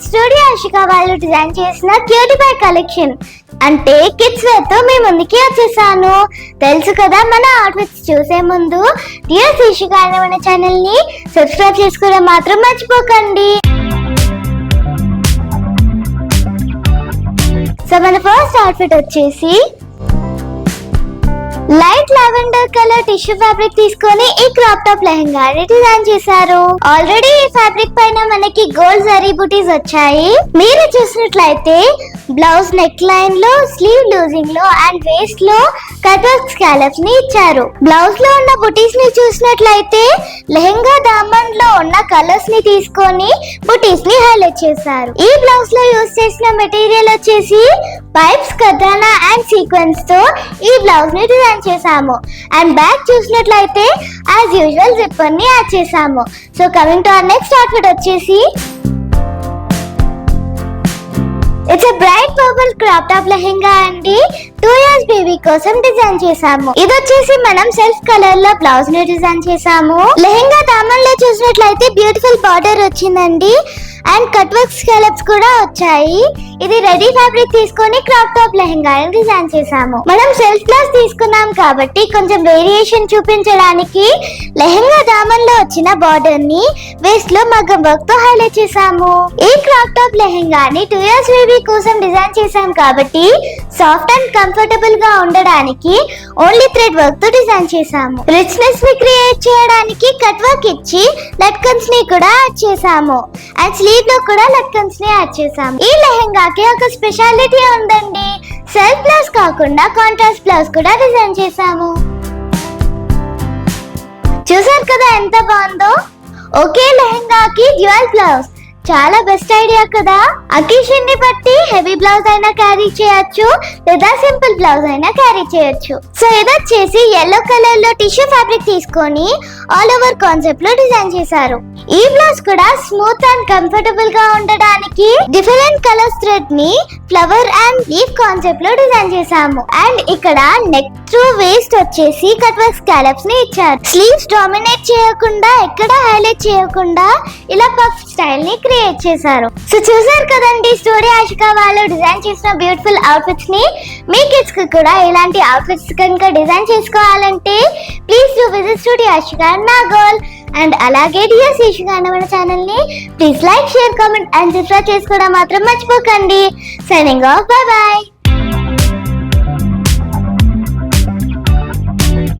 Studio Ashika వాళ్ళు design చేసిన cutie పై collection అంటే కిడ్స్ వేర్ తో మీ ముందుకి వచ్చేసాను. తెలుసు కదా, మన అవుట్ఫిట్స్ చూసే ముందు డియర్ ఆషిక అనే మన ఛానల్ ని సబ్స్క్రైబ్ చేసుకోవడం మాత్రం మర్చిపోకండి. సో మన ఫస్ట్ అవుట్ఫిట్ వచ్చేసి light lavender colour tissue fabric తీసుకొని ఈ క్రాప్ టాప్ లెహంగా డిజైన్ చేశారు. ఆల్రెడీ ఈ ఫ్యాబ్రిక్ పైన మనకి గోల్డ్ జరీ బుటీస్ వచ్చాయి. మీరు చూసినట్లయితే బ్లౌజ్ నెక్ లైన్ లో, స్లీవ్ లూజింగ్ లో అండ్ వేస్ట్ లో కట్ వర్క్ స్కాలప్స్ ని ఇచ్చారు. బ్లౌజ్ లో ఉన్న బుటీస్ ని చూసినట్లయితే లెహంగా దామన్ లో ఉన్న కలర్స్ ని తీసుకొని బుటీస్ ని హైలైట్ చేశారు. ఈ బ్లౌజ్ లో యూజ్ చేసిన మెటీరియల్ వచ్చేసి పైప్స్, కథానా అండ్ సీక్వెన్స్ తో ఈ బ్లౌజ్ ని డిజైన్ చేసాము. అండ్ బ్యాక్ చూసినట్లయితే యాజ్ యూజువల్ జిప్పర్ ని యాడ్ చేసాము. So coming to our next outfit వచ్చేసి it's a bright purple crop top lehenga అండి. 2 years బేబీ కోసం డిజైన్ చేసాము. ఇది వచ్చేసి మనం సెల్ఫ్ కలర్ లో బ్లౌజ్ ని డిజైన్ చేసాము. లెహంగా దామన్ లో చూసినట్లయితే బ్యూటిఫుల్ బార్డర్ వచ్చిందండి అండ్ కట్ వర్క్ స్కాలప్స్ కూడా వచ్చాయి. ఇది రెడీ ఫ్యాబ్రిక్ తీసుకొని క్రాప్ టాప్ లెహంగా డిజైన్ చేసాము. మనం సెల్ఫ్ క్లాస్ తీసుకున్నాం కాబట్టి కొంచెం వేరియేషన్ చూపించడానికి లెహంగా దామన్ లో వచ్చిన బార్డర్ ని వేస్ట్ లో మగ్గం వర్క్ తో హైలైట్ చేసాము. ఈ క్రాప్ టాప్ లెహంగాని 2 years బేబీ కోసం డిజైన్ చేసాం కాబట్టి సాఫ్ట్ అండ్ కంఫర్టబుల్ గా ఉండడానికి ఓన్లీ థ్రెడ్ వర్క్ తో డిజైన్ చేసాము. రిచ్నెస్ ని క్రియేట్ చేయడానికి కట్ వర్క్ ఇచ్చి లట్కన్స్ ని కూడా యాడ్ చేసాము అండ్ స్లీవ్ లో కూడా లట్కన్స్ ని యాడ్ చేసాము. ఈ లెహంగాకి ఒక స్పెషాలిటీ ఉందండి. సెల్ఫ్ బ్లౌజ్ కాకుండా కాంట్రాస్ట్ బ్లౌజ్ కూడా డిజైన్ చేసాము. చూసారు కదా ఎంత బాగుందో. ఒకే లెహంగాకి డ్యూయల్ బ్లౌజ్ చాలా బెస్ట్ ఐడియా కదా. అకేషన్ ని బట్టి హెవీ బ్లౌజ్ అయినా క్యారీ చేయొచ్చు లేదా సింపుల్ బ్లౌజ్ అయినా క్యారీ చేయొచ్చు. సో ఇది వచ్చేసి yellow కలర్ లో టిష్యూ ఫ్యాబ్రిక్ తీసుకొని ఆల్ ఓవర్ కాన్సెప్ట్ లో డిజైన్ చేశారు. ఈ బ్లౌజ్ కూడా స్మూత్ అండ్ కంఫర్టబుల్ గా ఉండడానికి డిఫరెంట్ కలర్స్ థ్రెడ్ ని ఫ్లవర్ అండ్ లీఫ్ కాన్సెప్ట్ లో డిజైన్ చేసాము. అండ్ ఇక్కడ నెక్ త్రూ వేస్ట్ వచ్చేసి కట్ వర్క్ స్కాలప్స్ ని ఇచ్చారు. స్లీవ్స్ డామినేట్ చేయకుండా, ఎక్కడ హైలైట్ చేయకుండా ఇలా పఫ్ స్టైల్ ని క్రియేట్ చేశారు. సో చూసారు కదండి, స్టూడియో ఆషిక వాళ్ళు డిజైన్ చేసిన బ్యూటిఫుల్ అవుట్ఫిట్స్ ని మీ కిడ్స్ కి కూడా ఇలాంటి అవుట్ఫిట్స్ కనుక డిజైన్ చేసుకోవాలంటే please do visit studio Ashika నా గోల్. అండ్ అలాగే డియర్ ఆషిక అనే మన ఛానల్ ని please like, share, comment and subscribe చేసుకోవడం మాత్రం మర్చిపోకండి. Signing off, by by.